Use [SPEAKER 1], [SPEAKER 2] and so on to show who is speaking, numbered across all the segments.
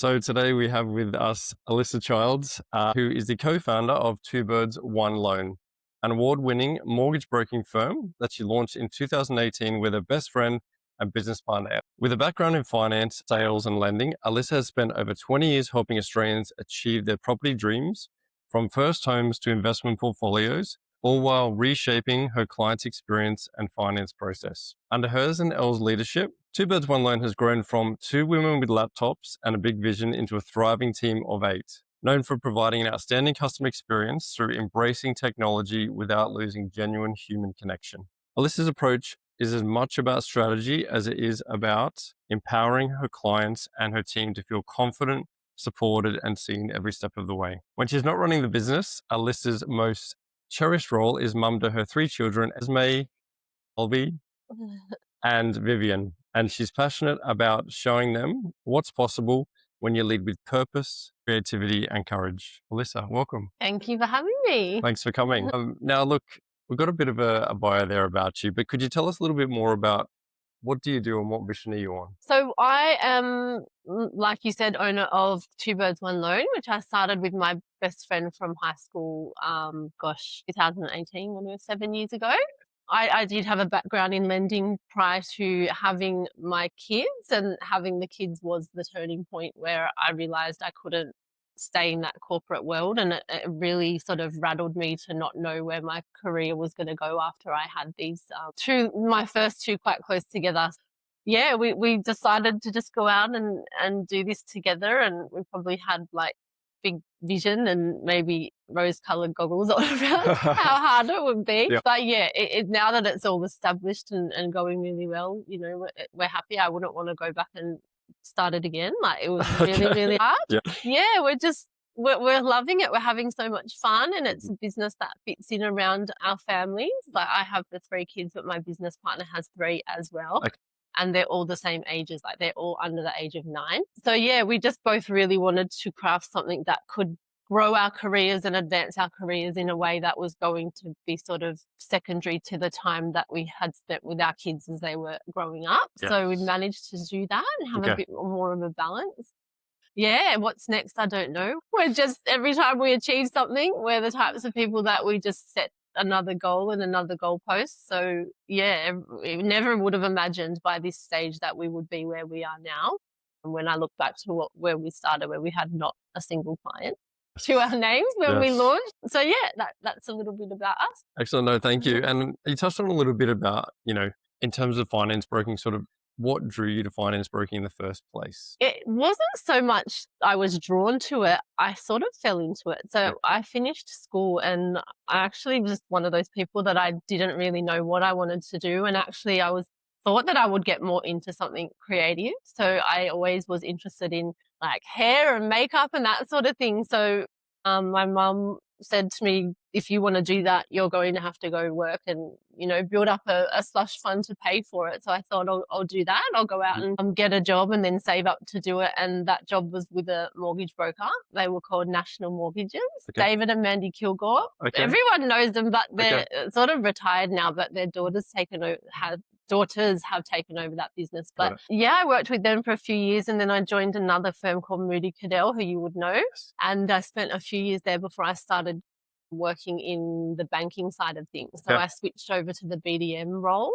[SPEAKER 1] So today we have with us Alissa Childs, who is the co-founder of Two Birds, One Loan, an award-winning mortgage broking firm that she launched in 2018 with her best friend and business partner, Elle. With a background in finance, sales, and lending, Alissa has spent over 20 years helping Australians achieve their property dreams, from first homes to investment portfolios, all while reshaping her clients' experience and finance process. Under hers and Elle's leadership, Two Birds, One Loan has grown from two women with laptops and a big vision into a thriving team of 8, known for providing an outstanding customer experience through embracing technology without losing genuine human connection. Alissa's approach is as much about strategy as it is about empowering her clients and her team to feel confident, supported, and seen every step of the way. When she's not running the business, Alissa's most cherished role is mum to her 3 children, Esme, Colby, and Vivian. And she's passionate about showing them what's possible when you lead with purpose, creativity, and courage. Alissa, welcome.
[SPEAKER 2] Thank you for having me.
[SPEAKER 1] Thanks for coming. Now, look, we've got a bit of a bio there about you, but could you tell us a little bit more about what do you do and what mission are you on?
[SPEAKER 2] So I am, like you said, owner of Two Birds, One Loan, which I started with my best friend from high school, 2018, when we were 7 years ago. I did have a background in lending prior to having my kids, and having the kids was the turning point where I realized I couldn't stay in that corporate world, and it really sort of rattled me to not know where my career was going to go after I had these my first two quite close together. Yeah, we decided to just go out and do this together, and we probably had like big vision and maybe rose-colored goggles on about how hard it would be.
[SPEAKER 1] Yep.
[SPEAKER 2] But yeah, now that it's all established and going really well, you know, we're happy. I wouldn't want to go back and start it again. Like, it was really, really hard. Yeah, we're loving it. We're having so much fun, and it's a business that fits in around our families. Like, I have the 3 kids, but my business partner has 3 as well.
[SPEAKER 1] Okay.
[SPEAKER 2] And they're all the same ages, like they're all under the age of 9. So yeah, we just both really wanted to craft something that could grow our careers and advance our careers in a way that was going to be sort of secondary to the time that we had spent with our kids as they were growing up.
[SPEAKER 1] Yes.
[SPEAKER 2] So we managed to do that and have a bit more of a balance. Yeah, what's next? I don't know. We're just, every time we achieve something, we're the types of people that we just set another goal and another goalpost. So yeah, we never would have imagined by this stage that we would be where we are now. And when I look back to where we started, where we had not a single client to our names when we launched. So yeah, that's a little bit about us.
[SPEAKER 1] Excellent. No, thank you. And you touched on a little bit about, you know, in terms of finance broking, sort of what drew you to finance broking in the first place?
[SPEAKER 2] It wasn't so much I was drawn to it. I sort of fell into it. So I finished school, and I actually was one of those people that I didn't really know what I wanted to do. And actually I thought that I would get more into something creative. So I always was interested in like hair and makeup and that sort of thing. So my mum said to me, if you want to do that, you're going to have to go work and, you know, build up a slush fund to pay for it. So I thought I'll do that. I'll go out and get a job and then save up to do it. And that job was with a mortgage broker. They were called National Mortgages. David and Mandy Kilgore. Everyone knows them, but they're sort of retired now, but their daughters have taken over that business. But yeah, I worked with them for a few years, and then I joined another firm called Moody Cadell, who you would know. And I spent a few years there before I started working in the banking side of things. So I switched over to the BDM role,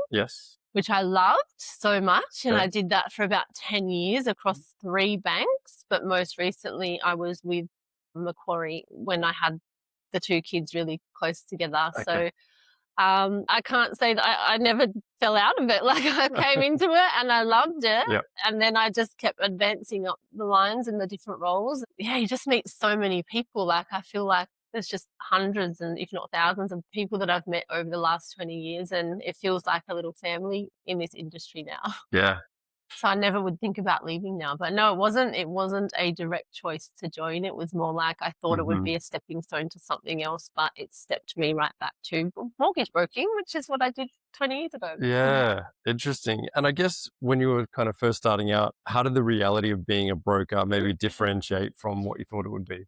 [SPEAKER 2] which I loved so much. And I did that for about 10 years across 3 banks. But most recently I was with Macquarie when I had the 2 kids really close together. So I can't say that I never fell out of it. Like, I came into it and I loved it. And then I just kept advancing up the lines in the different roles. Yeah, you just meet so many people. Like, I feel like there's just hundreds and if not thousands of people that I've met over the last 20 years. And it feels like a little family in this industry now.
[SPEAKER 1] Yeah.
[SPEAKER 2] So I never would think about leaving now. But no, it wasn't a direct choice to join. It was more like I thought it would be a stepping stone to something else, but it stepped me right back to mortgage broking, which is what I did 20 years ago.
[SPEAKER 1] Yeah, interesting. And I guess when you were kind of first starting out, how did the reality of being a broker maybe differentiate from what you thought it would be?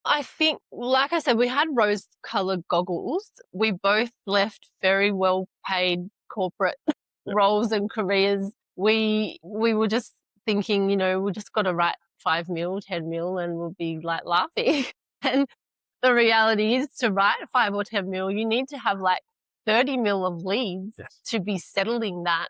[SPEAKER 2] I think, like I said, we had rose-colored goggles. We both left very well-paid corporate roles and careers. We were just thinking, you know, we just got to write 5 mil, 10 mil, and we'll be like laughing. And the reality is, to write 5 or 10 mil, you need to have like 30 mil of leads
[SPEAKER 1] Yes.
[SPEAKER 2] to be settling that.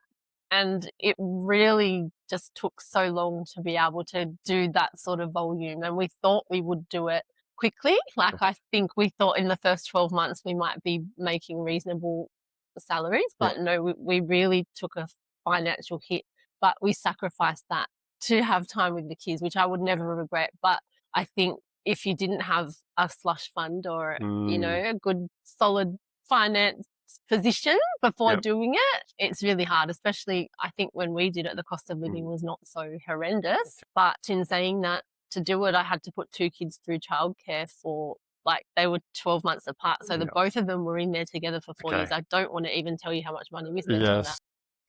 [SPEAKER 2] And it really just took so long to be able to do that sort of volume. And we thought we would do it quickly. Like, I think we thought in the first 12 months we might be making reasonable salaries, but no, we really took a financial hit, but we sacrificed that to have time with the kids, which I would never regret. But I think if you didn't have a slush fund or, you know, a good solid finance position before doing it, it's really hard, especially I think when we did it, the cost of living was not so horrendous. But in saying that, to do it, I had to put 2 kids through childcare for, like, they were 12 months apart. So the both of them were in there together for 4 years. I don't want to even tell you how much money we spent on that.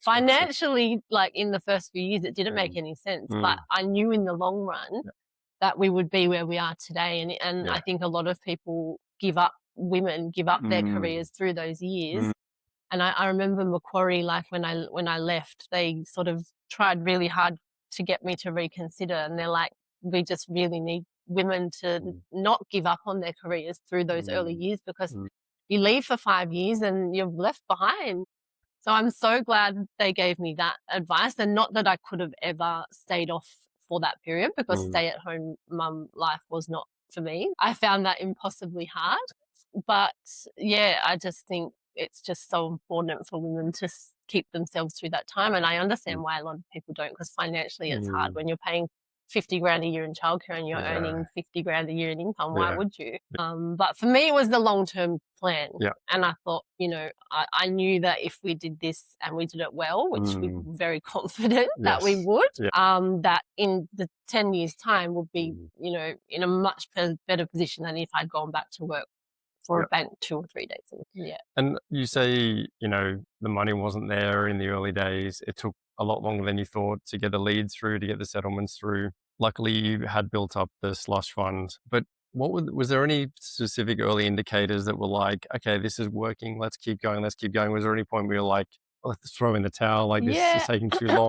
[SPEAKER 2] Financially, like in the first few years, it didn't make any sense. But I knew in the long run that we would be where we are today. And I think a lot of people women give up their careers through those years. And I remember Macquarie, like when I left, they sort of tried really hard to get me to reconsider. And they're like, we just really need women to not give up on their careers through those early years, because you leave for 5 years and you're left behind. So I'm so glad they gave me that advice, and not that I could have ever stayed off for that period, because stay-at-home mum life was not for me. I found that impossibly hard. But yeah, I just think it's just so important for women to keep themselves through that time. And I understand why a lot of people don't, because financially it's hard when you're paying 50 grand a year in childcare and you're earning 50 grand a year in income. Why would you? But for me, it was the long-term plan. And I thought, you know, I knew that if we did this and we did it well, which we were very confident that we would, that in the 10 years time we'll be, you know, in a much better position than if I'd gone back to work for about 2 or 3 days.
[SPEAKER 1] And you say, you know, the money wasn't there in the early days. It took a lot longer than you thought to get the leads through, to get the settlements through. Luckily, you had built up the slush fund. But was there any specific early indicators that were like, okay, this is working, let's keep going, let's keep going? Was there any point where you're like, let's throw in the towel, like this is taking too long?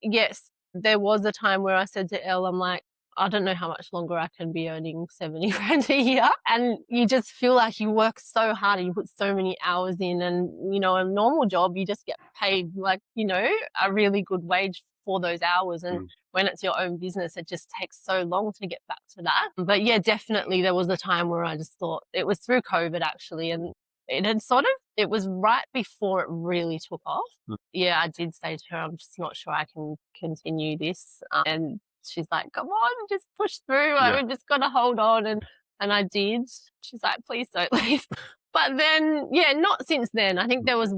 [SPEAKER 2] Yes, there was a time where I said to Elle, I'm like, I don't know how much longer I can be earning 70 grand a year. And you just feel like you work so hard and you put so many hours in, and, you know, a normal job, you just get paid like, you know, a really good wage for those hours. And when it's your own business, it just takes so long to get back to that. But yeah, definitely there was a time where I just thought, it was through COVID actually, and it was right before it really took off. Yeah, I did say to her, I'm just not sure I can continue this. And she's like, come on, just push through. Like, we've just got to hold on. And I did. She's like, please don't leave. But then, yeah, not since then. I think that was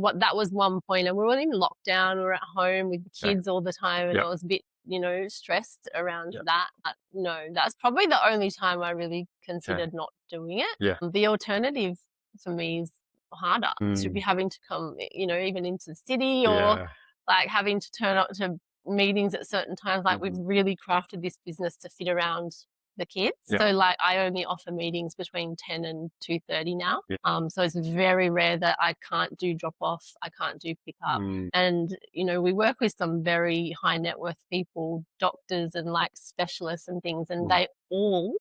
[SPEAKER 2] one point, and we were in lockdown. We were at home with the kids all the time, and I was a bit, you know, stressed around that. But no, that's probably the only time I really considered not doing it. The alternative for me is harder, to be having to come, you know, even into the city, or like having to turn up to meetings at certain times. Like, we've really crafted this business to fit around the kids. So like, I only offer meetings between 10 and 2:30 now. So it's very rare that I can't do drop off, I can't do pick up. And, you know, we work with some very high net worth people, doctors and like specialists and things, and they all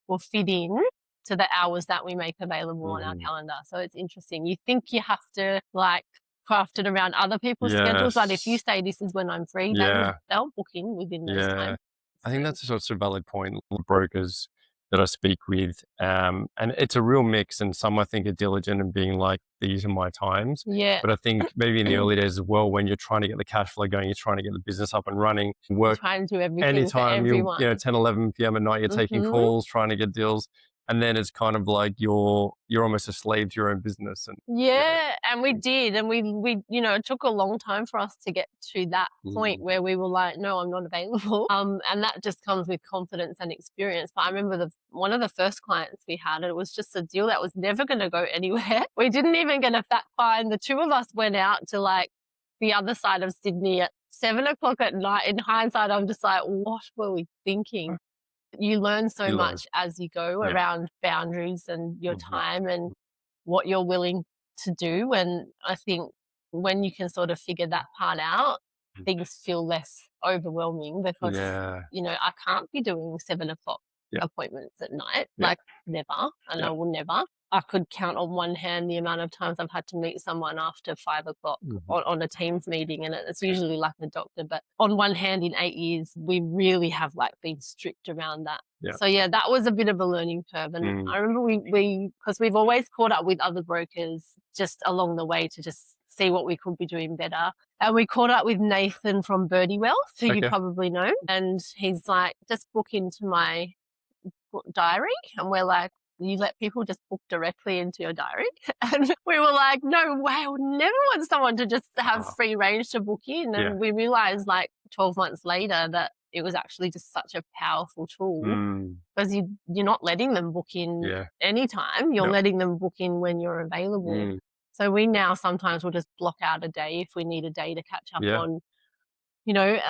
[SPEAKER 2] will fit in to the hours that we make available on our calendar. So it's interesting. You think you have to like craft it around other people's schedules, but if you say this is when I'm free, they'll book in within those times.
[SPEAKER 1] I think that's such a valid point. Brokers that I speak with, and it's a real mix. And some I think are diligent and being like, these are my times. But I think maybe in the early days as well, when you're trying to get the cash flow going, you're trying to get the business up and running, work,
[SPEAKER 2] trying to do everything
[SPEAKER 1] anytime,
[SPEAKER 2] for everyone.
[SPEAKER 1] you know, 10, 11 p.m. at night, you're taking calls, trying to get deals. And then it's kind of like you're almost a slave to your own business. And
[SPEAKER 2] and we did, and we you know, it took a long time for us to get to that point where we were like, no, I'm not available. And that just comes with confidence and experience. But I remember one of the first clients we had, it was just a deal that was never going to go anywhere. We didn't even get a fact find. The two of us went out to like the other side of Sydney at 7 o'clock at night. In hindsight, I'm just like, what were we thinking? You learn so much as you go around boundaries and your time and what you're willing to do. And I think when you can sort of figure that part out, things feel less overwhelming because,
[SPEAKER 1] Yeah.
[SPEAKER 2] I can't be doing 7 o'clock
[SPEAKER 1] Yeah.
[SPEAKER 2] appointments at night,
[SPEAKER 1] Yeah.
[SPEAKER 2] like never, and
[SPEAKER 1] Yeah.
[SPEAKER 2] I will never. I could count on one hand the amount of times I've had to meet someone after 5 o'clock on a Teams meeting, and it's usually like a doctor. But on one hand, in 8 years, we really have like been strict around that.
[SPEAKER 1] Yeah.
[SPEAKER 2] So yeah, that was a bit of a learning curve. And I remember we because we've always caught up with other brokers just along the way to just see what we could be doing better. And we caught up with Nathan from Birdie Wealth, who you
[SPEAKER 1] Okay.
[SPEAKER 2] probably know. And he's like, just book into my diary. And we're like, you let people just book directly into your diary? And we were like, no way, I would never want someone to just have free range to book in. And
[SPEAKER 1] Yeah.
[SPEAKER 2] we realized like 12 months later that it was actually just such a powerful tool because you're not letting them book in
[SPEAKER 1] Yeah.
[SPEAKER 2] anytime. You're
[SPEAKER 1] Yep.
[SPEAKER 2] letting them book in when you're available. So we now sometimes will just block out a day if we need a day to catch up
[SPEAKER 1] Yeah.
[SPEAKER 2] on,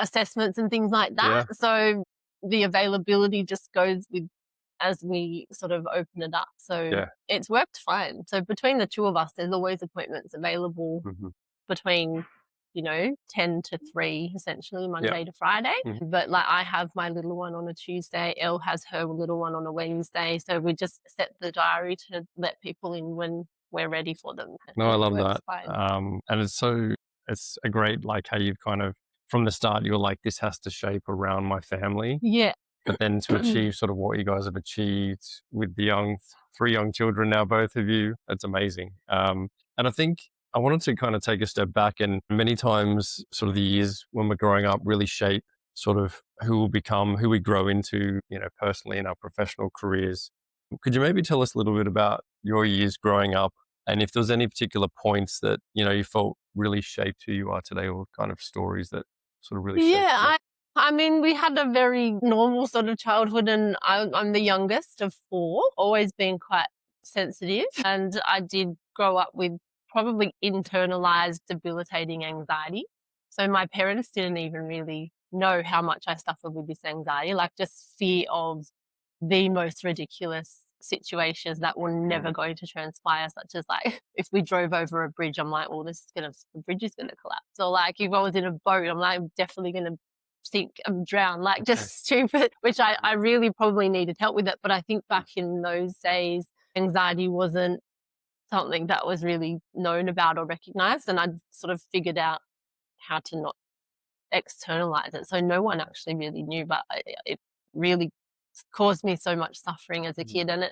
[SPEAKER 2] assessments and things like that.
[SPEAKER 1] Yeah.
[SPEAKER 2] So the availability just goes with as we sort of open it up. So
[SPEAKER 1] Yeah.
[SPEAKER 2] it's worked fine. So between the two of us, there's always appointments available between, 10 to 3, essentially Monday to Friday. But like I have my little one on a Tuesday, Elle has her little one on a Wednesday. So we just set the diary to let people in when we're ready for them.
[SPEAKER 1] No, I
[SPEAKER 2] It
[SPEAKER 1] love
[SPEAKER 2] works
[SPEAKER 1] that.
[SPEAKER 2] fine.
[SPEAKER 1] And it's a great, like how you've kind of, from the start, you're like, this has to shape around my family.
[SPEAKER 2] Yeah.
[SPEAKER 1] But then to achieve sort of what you guys have achieved with the 3 young children now, both of you, it's amazing. And I think I wanted to kind of take a step back, and many times sort of the years when we're growing up really shape sort of who we'll become, who we grow into, personally in our professional careers. Could you maybe tell us a little bit about your years growing up, and if there was any particular points that, you felt really shaped who you are today, or kind of stories that sort of really shaped you?
[SPEAKER 2] Yeah, I mean, we had a very normal sort of childhood, and I'm the youngest of 4, always been quite sensitive. And I did grow up with probably internalized debilitating anxiety. So my parents didn't even really know how much I suffered with this anxiety, like just fear of the most ridiculous situations that were never going to transpire, such as like if we drove over a bridge, I'm like, well, the bridge is gonna collapse. Or like if I was in a boat, I'm like, I'm definitely gonna sink and drown, like just stupid, which I really probably needed help with it. But I think back in those days, anxiety wasn't something that was really known about or recognized. And I'd sort of figured out how to not externalize it. So no one actually really knew, but it really caused me so much suffering as a kid. And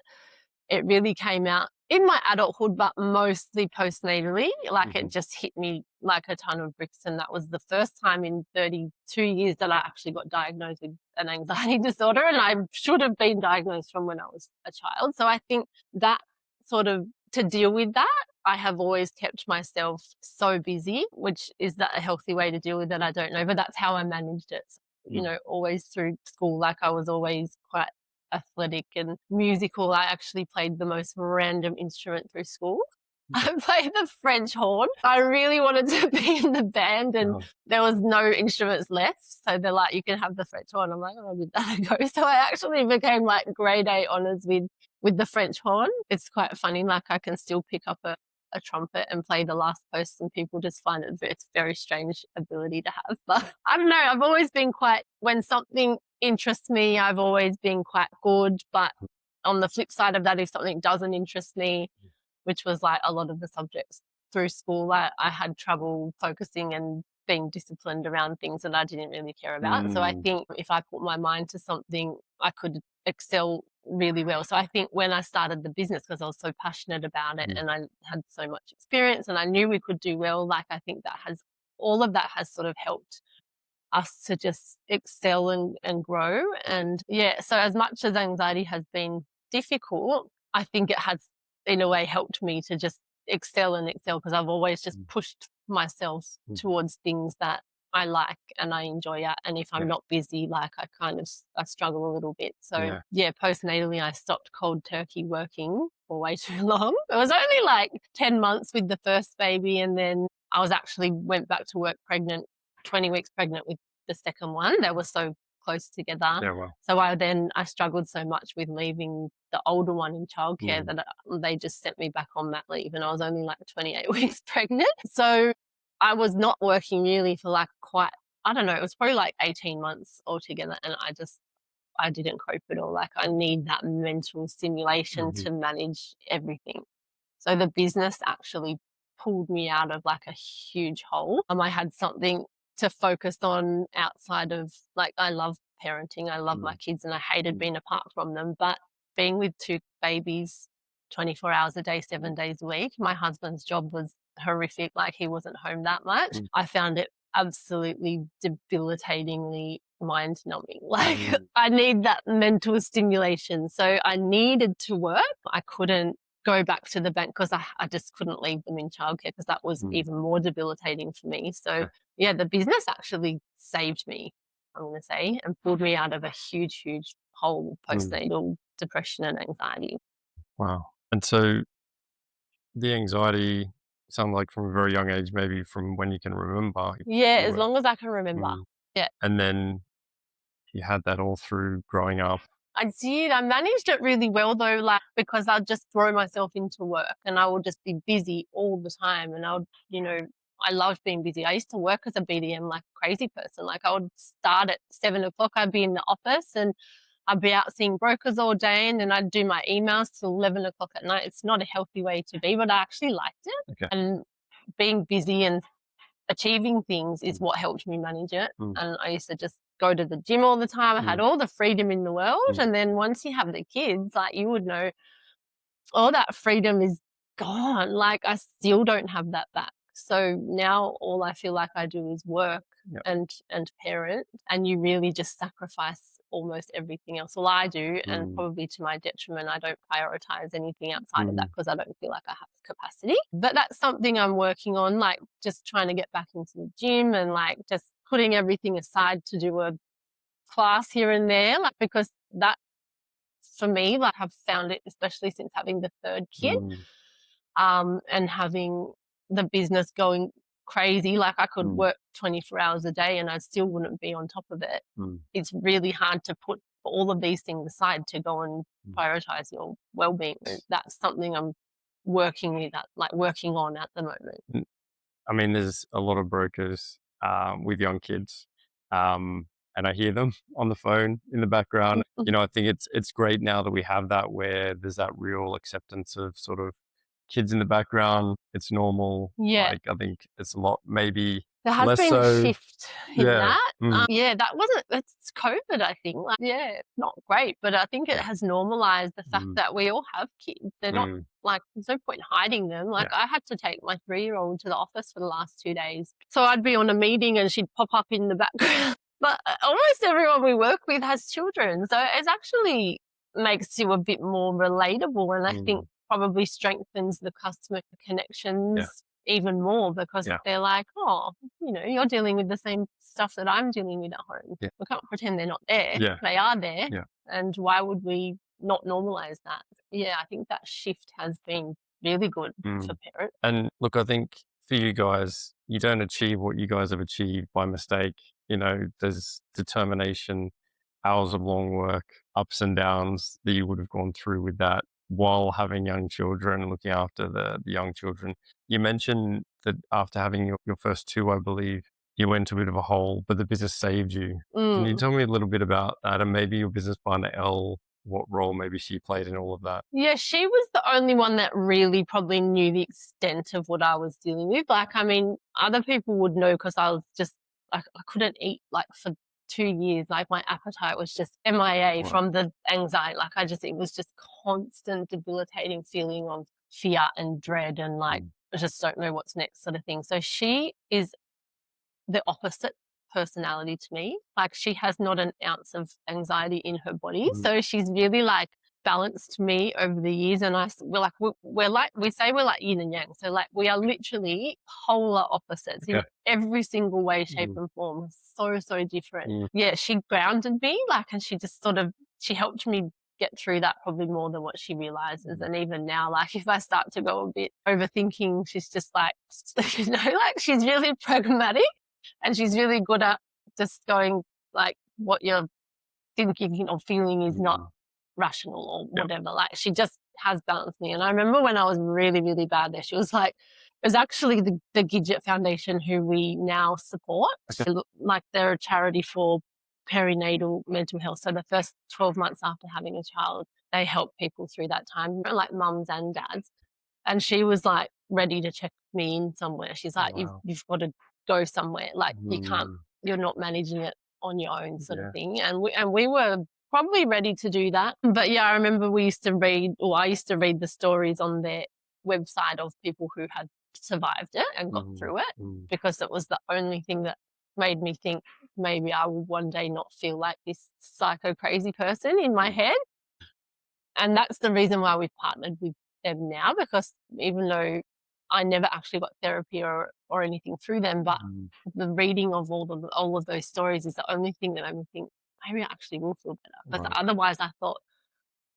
[SPEAKER 2] it really came out in my adulthood, but mostly postnatally. Like it just hit me like a ton of bricks. And that was the first time in 32 years that I actually got diagnosed with an anxiety disorder. And I should have been diagnosed from when I was a child. So I think that sort of, to deal with that, I have always kept myself so busy, which is that a healthy way to deal with it? I don't know, but that's how I managed it. Always through school, like I was always quite athletic and musical. I actually played the most random instrument through school. I played the French horn. I really wanted to be in the band, and there was no instruments left. So they're like, you can have the French horn. I'm like, oh, I'll give that a go. So I actually became like grade 8 honours with the French horn. It's quite funny. Like I can still pick up a trumpet and play the last post, and people just find it's a very strange ability to have. But I don't know, I've always been quite, when something interests me, I've always been quite good. But on the flip side of that, if something doesn't interest me, which was like a lot of the subjects through school, I had trouble focusing and being disciplined around things that I didn't really care about. So I think if I put my mind to something, I could excel really well. So I think when I started the business, because I was so passionate about it and I had so much experience and I knew we could do well, like I think all of that has sort of helped us to just excel and grow. And yeah, so as much as anxiety has been difficult, I think it has in a way helped me to just excel because I've always just pushed myself towards things that I like and I enjoy it. And if I'm not busy, like I struggle a little bit. So yeah, postnatally, I stopped cold turkey working for way too long. It was only like 10 months with the first baby. And then I went back to work pregnant, 20 weeks pregnant with the second one. They were so close together.
[SPEAKER 1] Yeah, wow.
[SPEAKER 2] So I struggled so much with leaving the older one in childcare that they just sent me back on mat leave, and I was only like 28 weeks pregnant. So I was not working really for like quite I don't know, it was probably like 18 months altogether, and I didn't cope at all. Like, I need that mental stimulation
[SPEAKER 1] Mhm.
[SPEAKER 2] to manage everything. So the business actually pulled me out of like a huge hole. I had something to focus on outside of, like, I love parenting, I love my
[SPEAKER 1] Mm.
[SPEAKER 2] kids, and I hated
[SPEAKER 1] Mm.
[SPEAKER 2] being apart from them. But being with two babies 24 hours a day, 7 days a week, my husband's job was horrific. Like, he wasn't home that much.
[SPEAKER 1] Mm.
[SPEAKER 2] I found it absolutely debilitatingly mind numbing. Like,
[SPEAKER 1] Mm.
[SPEAKER 2] I need that mental stimulation. So I needed to work. I couldn't go back to the bank because I just couldn't leave them in childcare because that was
[SPEAKER 1] Mm.
[SPEAKER 2] even more debilitating for me. So
[SPEAKER 1] Okay.
[SPEAKER 2] yeah, the business actually saved me, I'm going to say, and pulled me out of a huge, huge hole of
[SPEAKER 1] Mm.
[SPEAKER 2] postnatal depression and anxiety.
[SPEAKER 1] Wow. And so the anxiety sounds like from a very young age, maybe from when you can remember, if
[SPEAKER 2] Yeah,
[SPEAKER 1] you
[SPEAKER 2] as
[SPEAKER 1] were.
[SPEAKER 2] long as I can remember.
[SPEAKER 1] Mm.
[SPEAKER 2] Yeah.
[SPEAKER 1] And then you had that all through growing up.
[SPEAKER 2] I did. I managed it really well though, like, because I'd just throw myself into work and I would just be busy all the time. And I would, I loved being busy. I used to work as a BDM like a crazy person. Like, I would start at 7 o'clock, I'd be in the office and I'd be out seeing brokers all day, and then I'd do my emails till 11 o'clock at night. It's not a healthy way to be, but I actually liked it.
[SPEAKER 1] Okay.
[SPEAKER 2] And being busy and achieving things is
[SPEAKER 1] Mm.
[SPEAKER 2] what helped me manage it.
[SPEAKER 1] Mm.
[SPEAKER 2] And I used to just go to the gym all the time. I had
[SPEAKER 1] Mm.
[SPEAKER 2] all the freedom in the world.
[SPEAKER 1] Mm.
[SPEAKER 2] And then once you have the kids, like, you would know, all that freedom is gone. Like, I still don't have that back. So now all I feel like I do is work
[SPEAKER 1] Yep.
[SPEAKER 2] and parent, and you really just sacrifice almost everything else. Well, I do, and
[SPEAKER 1] Mm.
[SPEAKER 2] probably to my detriment, I don't prioritize anything outside of that
[SPEAKER 1] Mm.
[SPEAKER 2] because I don't feel like I have capacity. But that's something I'm working on, like just trying to get back into the gym and like just putting everything aside to do a class here and there, like, because that, for me, like, I've found it, especially since having the third kid,
[SPEAKER 1] Mm.
[SPEAKER 2] and having the business going crazy. Like, I could
[SPEAKER 1] Mm.
[SPEAKER 2] work 24 hours a day and I still wouldn't be on top of it.
[SPEAKER 1] Mm.
[SPEAKER 2] It's really hard to put all of these things aside to go and
[SPEAKER 1] Mm.
[SPEAKER 2] prioritize your well-being. And that's something I'm working with, like working on at the moment.
[SPEAKER 1] Mm. I mean, there's a lot of brokers with young kids, and I hear them on the phone in the background. I think it's great now that we have that, where there's that real acceptance of sort of kids in the background. It's normal.
[SPEAKER 2] Yeah.
[SPEAKER 1] Like, I think it's a lot, maybe
[SPEAKER 2] There has
[SPEAKER 1] less
[SPEAKER 2] been a
[SPEAKER 1] so.
[SPEAKER 2] shift in
[SPEAKER 1] Yeah.
[SPEAKER 2] that.
[SPEAKER 1] Mm.
[SPEAKER 2] Yeah, that wasn't it's COVID, I think. Like, yeah, it's not great, but I think it
[SPEAKER 1] Yeah.
[SPEAKER 2] has normalized the fact
[SPEAKER 1] Mm.
[SPEAKER 2] that we all have kids. They're not,
[SPEAKER 1] Mm.
[SPEAKER 2] like, there's no point hiding them. Like,
[SPEAKER 1] Yeah.
[SPEAKER 2] I had to take my 3-year-old to the office for the last 2 days. So I'd be on a meeting and she'd pop up in the background. But almost everyone we work with has children. So it actually makes you a bit more relatable, and I think
[SPEAKER 1] Mm.
[SPEAKER 2] probably strengthens the customer
[SPEAKER 1] Yeah.
[SPEAKER 2] connections even more, because
[SPEAKER 1] Yeah.
[SPEAKER 2] they're like, oh, you're dealing with the same stuff that I'm dealing with at home.
[SPEAKER 1] Yeah.
[SPEAKER 2] We can't pretend they're not there.
[SPEAKER 1] Yeah.
[SPEAKER 2] They are there.
[SPEAKER 1] Yeah.
[SPEAKER 2] And why would we not normalize that? Yeah, I think that shift has been really good for
[SPEAKER 1] Mm.
[SPEAKER 2] parents.
[SPEAKER 1] And look, I think for you guys, you don't achieve what you guys have achieved by mistake. There's determination, hours of long work, ups and downs that you would have gone through with that while having young children and looking after the young children. You mentioned that after having your first two, I believe, you went a bit of a hole, but the business saved you. Can you
[SPEAKER 2] Mm.
[SPEAKER 1] tell me a little bit about that, and maybe your business partner, Elle, what role maybe she played in all of that?
[SPEAKER 2] Yeah, she was the only one that really probably knew the extent of what I was dealing with. Like, I mean, other people would know because I was just, like, I couldn't eat like for 2 years. Like, my appetite was just MIA
[SPEAKER 1] Wow.
[SPEAKER 2] from the anxiety. Like, it was just constant debilitating feeling of fear and dread and like,
[SPEAKER 1] Mm.
[SPEAKER 2] I just don't know what's next sort of thing. So she is the opposite personality to me. Like, she has not an ounce of anxiety in her body.
[SPEAKER 1] Mm.
[SPEAKER 2] So she's really like balanced me over the years. And we're like, we say we're like yin and yang. So like, we are literally polar opposites in
[SPEAKER 1] Okay.
[SPEAKER 2] every single way, shape
[SPEAKER 1] Mm.
[SPEAKER 2] and form. So, so different.
[SPEAKER 1] Mm.
[SPEAKER 2] Yeah. She grounded me, like, and she just she helped me get through that probably more than what she realizes.
[SPEAKER 1] Mm.
[SPEAKER 2] And even now, like, if I start to go a bit overthinking, she's just like, like, she's really pragmatic. And she's really good at just going, like, what you're thinking or feeling is not
[SPEAKER 1] Mm.
[SPEAKER 2] rational or
[SPEAKER 1] Yep.
[SPEAKER 2] whatever. Like, she just has balanced me. And I remember when I was really, really bad there, she was like, was actually the Gidget Foundation who we now support.
[SPEAKER 1] Okay.
[SPEAKER 2] So, like, they're a charity for perinatal mental health. So the first 12 months after having a child, they help people through that time, like mums and dads. And she was like ready to check me in somewhere. She's like,
[SPEAKER 1] Wow.
[SPEAKER 2] you've got to go somewhere. Like, you can't,
[SPEAKER 1] Mm.
[SPEAKER 2] you're not managing it on your own, sort of
[SPEAKER 1] Yeah.
[SPEAKER 2] thing. And we were probably ready to do that. But yeah, I remember I used to read the stories on their website of people who had survived it and got through it, because it was the only thing that made me think maybe I will one day not feel like this psycho crazy person in my head. And that's the reason why we've partnered with them now, because even though I never actually got therapy or anything through them, but the reading of all of those stories is the only thing that made me think maybe I actually will feel better. Because
[SPEAKER 1] Right.
[SPEAKER 2] otherwise I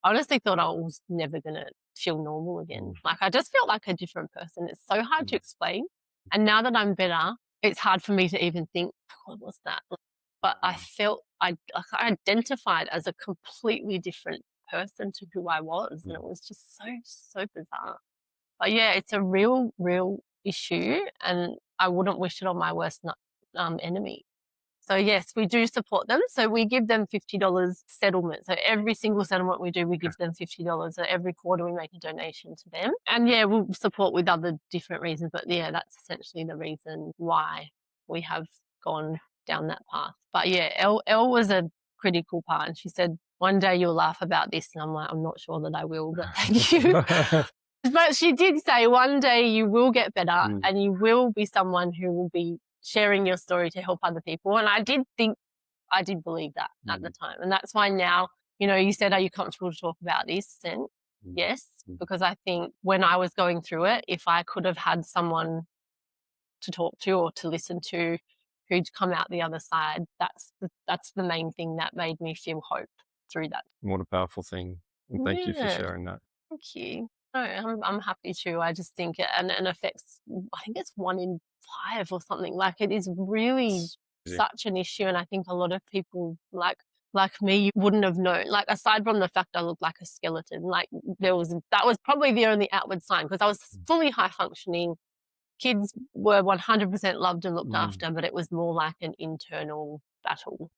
[SPEAKER 2] honestly thought I was never going to feel normal again. Like, I just felt like a different person. It's so hard to explain. And now that I'm better, it's hard for me to even think, what was that? But I felt I identified as a completely different person to who I was. And it was just so bizarre. But yeah, it's a real issue, and I wouldn't wish it on my worst enemy. So yes, we do support them. So we give them $50 settlement. So every single settlement we do, we give them $50. So every quarter we make a donation to them. And yeah, we'll support with other different reasons. But yeah, that's essentially the reason why we have gone down that path. But yeah, Elle was a critical part. And she said, one day you'll laugh about this. And I'm like, I'm not sure that I will, but thank you. But she did say one day you will get better and you will be someone who will be sharing your story to help other people. And I did believe that at the time. And that's why now, you said, are you comfortable to talk about this? And yes, because I think when I was going through it, if I could have had someone to talk to or to listen to who'd come out the other side, that's the main thing that made me feel hope through that.
[SPEAKER 1] What a powerful thing. And thank you for sharing that.
[SPEAKER 2] Thank you. No, I'm happy to. I just think it affects, I think it's 1 in 5 or something. Like, it is really such an issue, and I think a lot of people like me wouldn't have known. Like, aside from the fact I looked like a skeleton, like that was probably the only outward sign, because I was fully high functioning. Kids were 100% loved and looked after, but it was more like an internal battle.